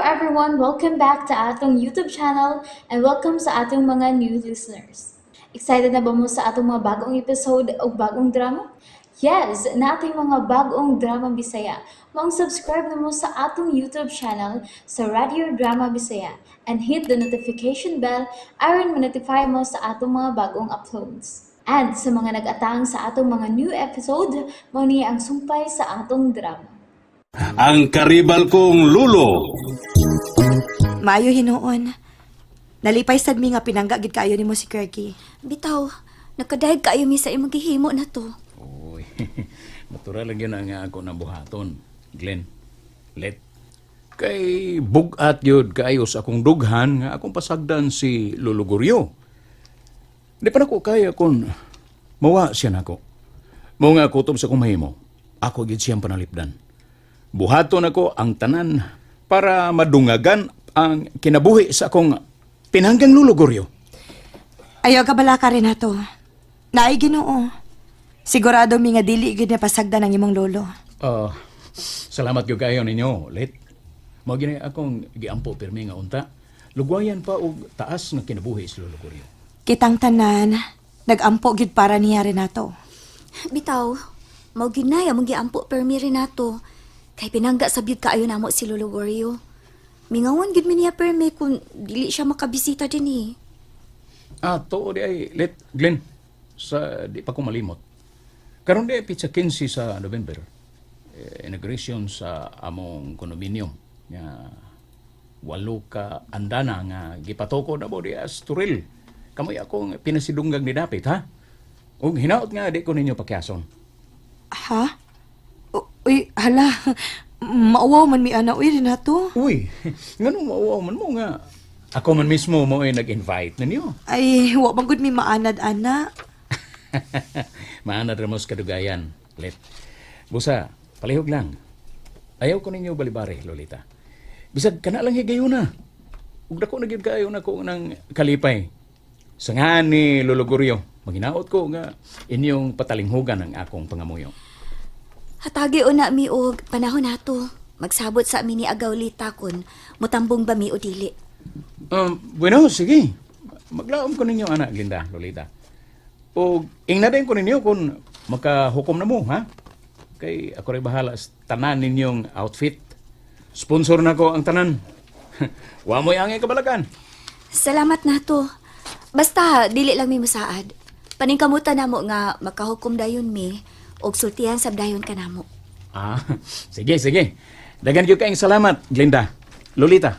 everyone, welcome back to atong YouTube channel and welcome sa atong mga new listeners. Excited na ba mo sa atong mga bagong episode o bagong drama? Yes, na ating mga bagong drama Bisaya. Mag-subscribe na mo sa atong YouTube channel sa Radio Drama Bisaya and hit the notification bell aron ma-notify mo sa atong mga bagong uploads. And sa mga nag-atang sa atong mga new episode, mo niya ang sumpay sa atong drama. Ang karibal kong lulo. Maayo hinuon. Nalipay sad mi nga pinangga gid kaayo nimo si Kirky. Bitaw, nakadayag kaayo mi sa imong gihimo na to. Uy, natural lang yun ang ako na buhaton, Glenn. Let. Kay bugat yun kaayos akong dughan nga akong pasagdan si Lolo Goryo. Di pa na ko kaya kung mawa siya na ako. Mao nga kutob sa kumahimo, ako gid siyang panalipdan. Buhaton ako ang tanan para madungagan ang kinabuhi sa akong pinanggang Lolo Goryo. Ayaw ka bala ka rin ato. Naay Ginoo. Sigurado mi nga dili gid na pasagdan ang imong lolo. Salamat yung kayo ninyo, Let. Mao gini akong giampo pirmi nga unta. Lugwayan pa og taas nga kinabuhi si Lolo Goryo. Kitang tanan, nagampo gid para niya rin ato. Bitaw, mao ginaya mong giampo permi rin nato. Kay pinangga sabyod kaayo namo si Lolo Goryo. Mingawon gid mi niya permi kung dili siya makabisita dinhi. Tuo di ay, Let, Glenn, sa di pa ko malimot. Karon di ay pizza 15 sa November. Inauguration sa among condominium. Nga, walo ka andana nga gipatoko na mo di as turil. Kamoy akong pinasidunggang ni Dapit, ha? Ug hinaot nga di ko ninyo pakyason. Ha? Uy, hala. Maawaw man mi ana uy rin ato. Uy, ngano mauwaw man mo nga. Ako man mismo mo ay nag-invite ninyo. Ay, wa man gud mi maanad ana. Maanad ramos kadugayan, Let. Busa, palihog lang. Ayaw ko ninyo balibare, Lolita. Bisag kana lang higayon na. Ug dako na gyud kaayo na ko nang kalipay. Sa nga ni Lolo Goryo, maginaot ko nga inyong patalinghugan ang akong pangamuyo. Hatagi una mi og panahon nato. Magsabot sa amin ni Agawlita kun mutambong ba mi o dili. Bueno, sige. Maglaom ko ninyo, anak, Linda, Lolita. O ingnaden ko ninyo kung makahukom na mo, ha? Kay ako rin bahala sa tanan ninyong outfit. Sponsor na ko ang tanan. Wa mo'y angay kabalakan. Salamat nato. Basta dili lang mi masaad. Paningkamutan namo nga makahukom dayon mi og sultihan sab dayon kanamo. Sige, sige. Dagan gyud kaayong salamat, Glinda. Lolita.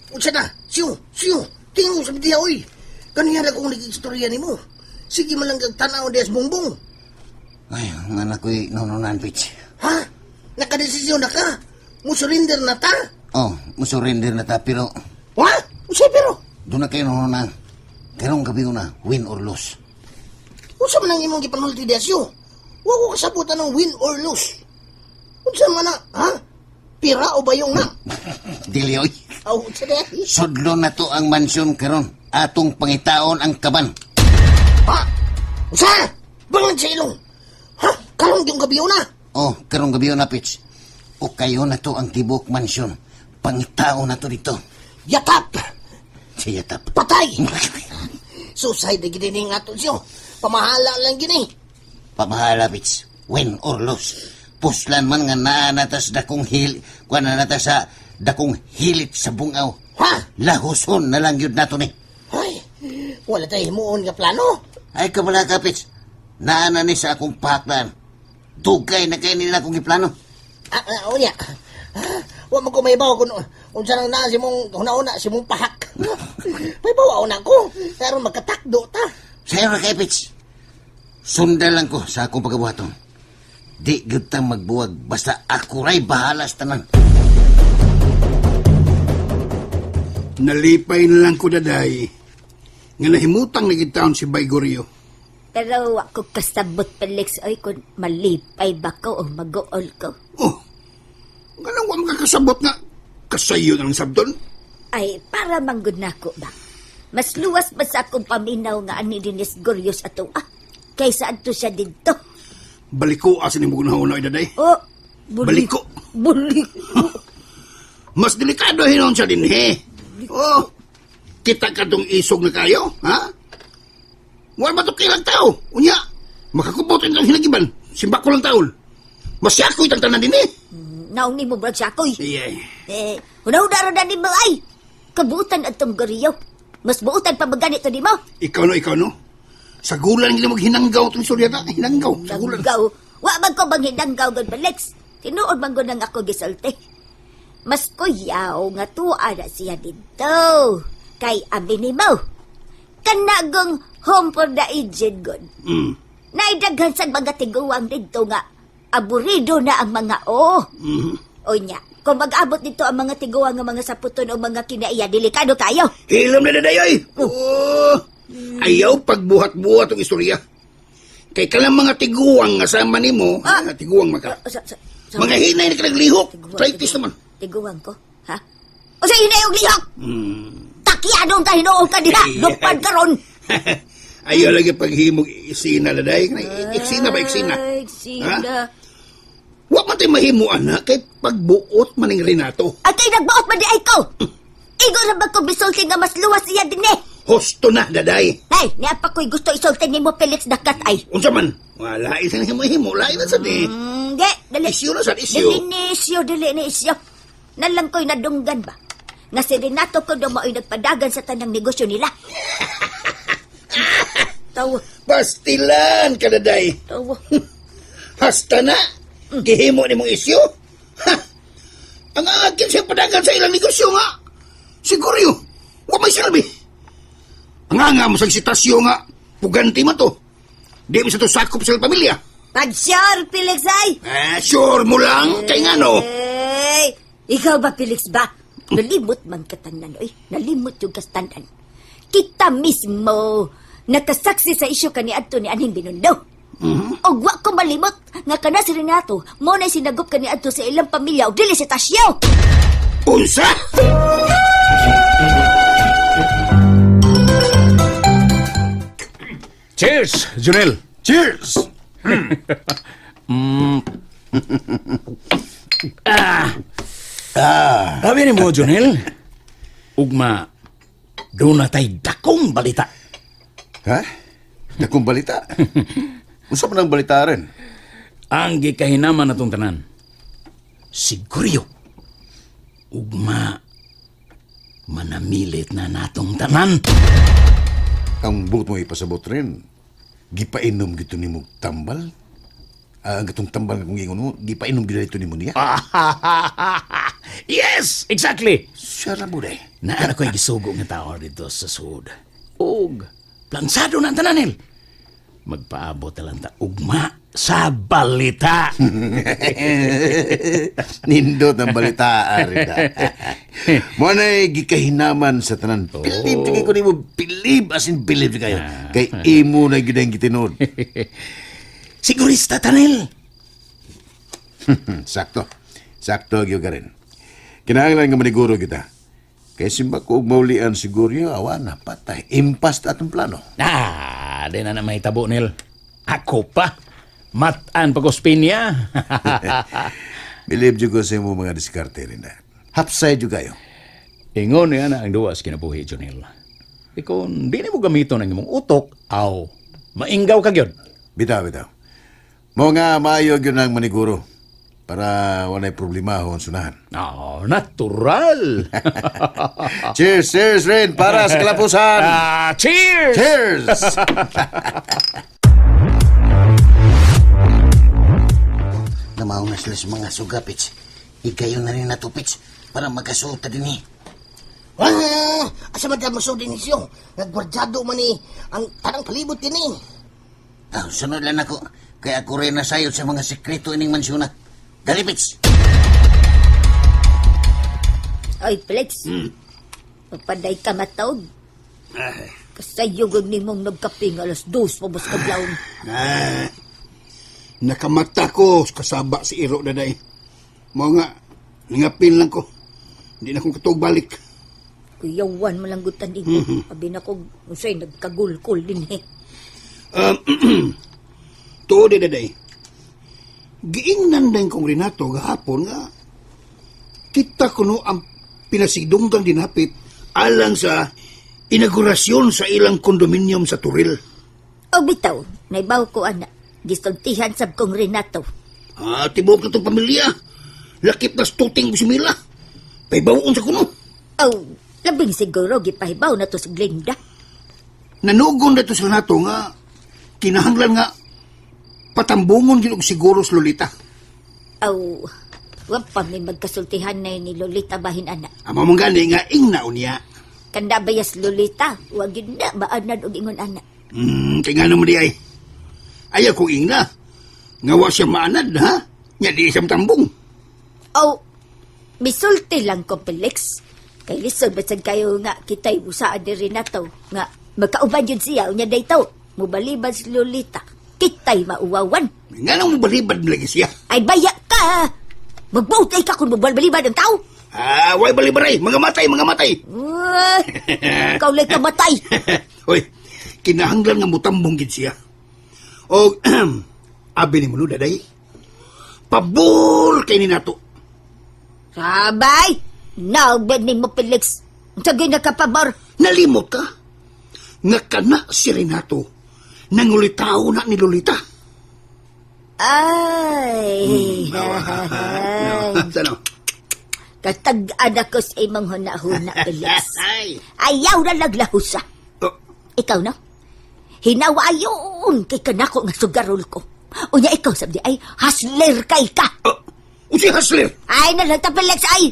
Unsa na? Siyo. Tingog sa bidiya, oy. Kaniya na kong nag-istorya ni mo. Sige malanggag tanaw des bongbong. Ay, ang anak ko'y nununan, Pitch. Ha? Nakadesisyon na ka? Musurrender na ta? Oh, musurrender na ta, pero Ha? Unsa pero? doon na kayo nununan. Karong gabi ko na, win or lose. Unsa man ang imong gipanulti desyo? Wa ko kasabutan ng win or lose. Unsa man na, ha? Pira o bayong na? Dili, oy. Aw, unsa na? Sudlo na to ang mansyon karon. Atong pangitaon ang kaban. Ha? Unsa? Bangan sa ilong. Ha? Karong yung gabi na? Oh, karong gabi na, Pitch. O kayo na to ang tibok mansyon. Pangitaon na to dito. Yatap! Siya tap. Patay! Suicide na gini nga to siyo. Pamahala lang gini. Pamahala, Pitch. Win or lose. Puslan man nga naanatas dakong kuha na natas sa dakong hilit sa bungaw. Ha? Lahuson na lang yun nato ni. Ay, wala tayo himuon nga plano. Ay, kabala ka, Pitch. Naana ni sa akong paklan. Tugay na kayo nila akong iplano. Unya. Huwag mo kumaybaw kung unsa nang na si mong una-una si mong pahak. May bawa na ko. Pero magkatakdo ta. Sa'yo na kay Pitch. Sundan lang ko sa akong pagkabuhaton. Di gutang magbuwag basta ako ray bahala sa tanan. Nalipay na lang ko daday. Nga nahimutang nagitaon si Baygoryo. Pero ako kasabot Felix oy kun malipay ba ko o mag-uol ko. Oh, ganang wa makakasabot nga kasayo ng sabdon. Ay, para manggod na ko ba? Mas luwas ba sa akong paminaw nga ani dinis Goryos ato kaysa adto siya dito? Baliko asin mo gunahon daday. Oh, Baliko. Buliko. Mas delikado hinon siya din Oh, kita ka tong isog na kayo, ha? Wala ba ito kilang tao? Unya, makakubotin kang hinagiban. Simba ko lang taon. Masyakoy tang tanan din Naong ni mo brag siyakoy. Yeah. Hunaw-daro na ni mo ay. Kabuutan at tong gariyo. Mas buutan pa ba ganito di mo? Ikaw no? Sa gulan nila maghinanggaw itong istorya ta. Hinanggaw, sa gulan. Danggaw. Wa man ko bang hindanggaw gan Balex. Tinuod man ko nang ako gisulti. Mas kuyaw nga tuwa na siya dito. Kay abi ni mo. Kanagong home for the aged god. Naidaghan sa mga tiguang dito nga aburido na ang mga O nya, kung mag-abot dito ang mga tiguang nga mga saputon o mga kinaiya, delikado kayo. Hilam na daday. Oh, ayaw pagbuhat-buhat ang istorya. Kay kalang mga tiguang nga sama ni mo, tiguang maka. Mga hinay na kinaglihok. Traitis naman. Tiguang ko, ha? O sa hinay og lihok! Takyadong ka hinuong ka diha! Lupad karon. Ayaw lagi paghimog isina daday. Iksina ba iksina? Ay, iksina. Wa man tayo mahimuan na kay pagbuot maning Renato. At kay nagbaot man di ay ko! Igo na ba ko bisulti nga mas luwas iya din eh! Hosto na daday. Hey, niapa ko'y gusto isulti ni mo Felix Dakat ay! Unsa man? Wala isang himo-himo. Lain na sa di. Di, dali. Isyo na sa isyo. Dili ni isyo. Nalang ko'y nadunggan ba? Nga si Renato ko daw mao'y nagpadagan sa tanang negosyo nila. Tawa. Pastilan ka daday. Tawa. Hasta na. Gihimo ni mong isyo. Ha! Ang akin siya padagan sa ilang negosyo nga. Siguro yun. Wa may silbi. Ang nga mo sa sitasyo nga. Puganti mo to. Di mo sa to sakop sa pamilya. Pag-sure, Felix ay! Sure mo lang. Kay nga no. Hey! Ikaw ba, Felix ba? Nalimot man katanan, oy. Nalimot yung kastanan. Kita mismo nakasaksi sa isyo kani adto ni Aning Binundo. Og wa ko malimot nga kana si Renato mo na sinagop kani adto sa ilang pamilya og dili si Tasyo. Unsa? Cheers, Junel! Cheers! Sabi ni mo, Junel, ugma, doon na tayo dakong balita. Ha? Dakong balita? Usap ng balita rin. Ang gikahinaman na itong tanan, siguryo, ugma, manamilit na natong tanan. Ang buot mo ipasabot rin. Gipainom gito ni mo tambal. Ang gatong tambal kung ingon mo, gipainom gito dito ni mo niya. Yes, exactly. Sara mo day. Naana ko'y gisugo nga tao dito sa sud. Og, plansado na ang tananil. Magpaabot na lang ta ugma sa balita. Nindot ang balita, Arita. Mo na'y gikahinaman sa tanan. Pilib, tigay ko ni mo, pilib, as in pilib kayo. Kay imo na gidang gitinod. Sigurista, Tanil. Sakto. Sakto, agyo ka rin. Kinahanglan nga maniguro kita. Kaya simba ko maulian siguro awan na patay. Impas atong plano. Di na may tabo, Nil. Ako pa. Matan pag-ospinya. Believe ko sa mo mga diskarte rin na. Hapsay juga kayo. Ingon yan ang duwas kinabuhi, Junil. Ikon, di na mo gamito ng imong utok, aw, mainggaw ka gyud. Bitaw, bitaw. Mo nga maayog yun ang maniguro. Para walay problema hon sunahan. Oh, natural. Cheers, cheers rin para sa kalapusan. Cheers! Cheers! Namaw na sila sa mga sugapits. Igayon na rin natupits para magkasuta din eh. Asa madam mo din isyo. Nagwardyado man ni ang tanang palibot din eh. Sunod lang ako. Kaya ako rin nasayod sa mga sekreto ining mansyon na. Galipits! Ay, Felix. Mapaday ka matawag. Kasayugod ni mong nagkaping alas 2 pabos kablaon. Nakamata ko kasaba si Iro daday. Mao nga, nangapil lang ko. Hindi na akong katog balik. Kuyawan malanggutan din. Abi na ko, usay nagkagulkul din eh. Tuod daday. giingnan din kong Renato gahapon nga kita kuno ang pinasigdunggan dinapit alang sa inaugurasyon sa ilang kondominium sa Turil. O bitaw, naibaw ko ana. Gisultihan sab kong Renato. Tibok na itong pamilya. Lakip na stuting si Mila. Paibawoon sa kuno. Oh, labing siguro gipahibaw na to si Glenda. Nanugon na ito sa Renato nga kinahanglan nga patambungon yun og siguro sa Lolita. Oh, wag pa may magkasultihan na ni Lolita bahin ana. Ama mong gani nga ingnaon niya. Kanda bayas Lolita, wag yun na maanan og ingon ana. Kaya nga naman di ay. Ayaw kong ingna. Ngawa siya maanad, ha? Nya di siyang tambong. Oh, misulti lang ko, Felix. Kay lisod basag kayo nga kita'y busaan ni Renato nga magkauban yun siya unya daytaw. Mubaliban si Lolita. Kita'y mauwawan. Nga nang mabalibad lagi siya. Ay baya ka! Magbutay ka kung mabalibad ang tao. Way balibaray. Mga matay. Ikaw lang kamatay. Hoy, kinahanglan nga mutambong gid siya. O, abi ni mo daday. Pabor kay ni nato. Sabay! Naugban ni mo, Felix. Sagay na kapabor. Nalimot ka? Nga kana si Renato nangulitaw na ni Lolita. Ay. Ano? Katag-anak ko sa imong huna-huna, Felix. Ay. Ayaw na laglahusa. Oh, Ikaw na? Hinawayon kay kanako nga sugarol ko. Unya ikaw sabdi ay hustler kay ka. si Hasler. Ay nalagta Felix ay.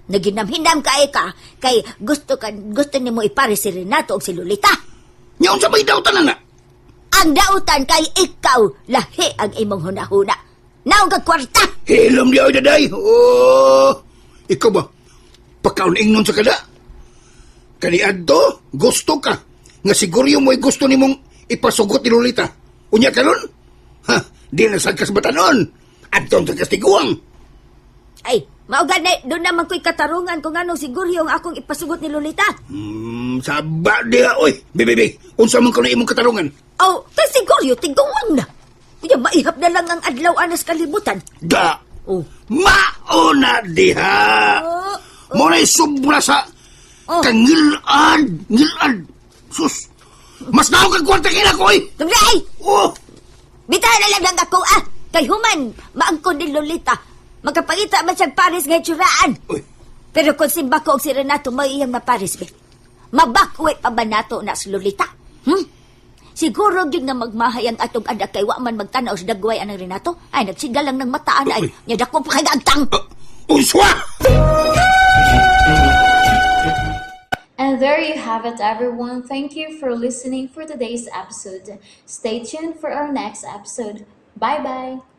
Naginam-hinam ka kay gusto nimo ipare si Renato og si Lolita. Nyaon sa may dautan na. Ang dautan kay ikaw lahi ang imong hunahuna. Naong kag kwarta. Hilam di ay daday. Oh, ikaw ba? Pagkaon-ingnon sa kada. Kaniadto, gusto ka. Nga siguro yung mo'y gusto nimong ipasugot ni Lolita. Unya karon? Ha, di na sagkas batanon. Adton sa kastiguang. Ay, maugan na, doon naman ko'y katarungan kung anong siguro yung akong ipasugot ni Lolita. Saba di oy. Bibi, unsa man ko na imong katarungan? Oh, kay siguro tigawang na. Kaya maihap na lang ang adlaw anas kalibutan. Da. Oh. Mauna diha. Muna sobra sa kangilad. Sus. Mas naong kang kwarta kina ko eh. Sabi ay! Oh. Bitahan na lang ako Kay human, maangkon ni Lolita. Magkapangita man siyang Paris ngay tsuraan. Uy. Pero kung simba ko og si Renato, may iyang maparis, be. Mabakwit pa ba nato na si Lolita? Siguro yun nga magmahay ang atong anak kay wa man magtanaw sa dagway anang Renato. Ay, nagsiga lang ng mataan ay. Nya dako pa kay agtang. Unswa! And there you have it, everyone. Thank you for listening for today's episode. Stay tuned for our next episode. Bye-bye.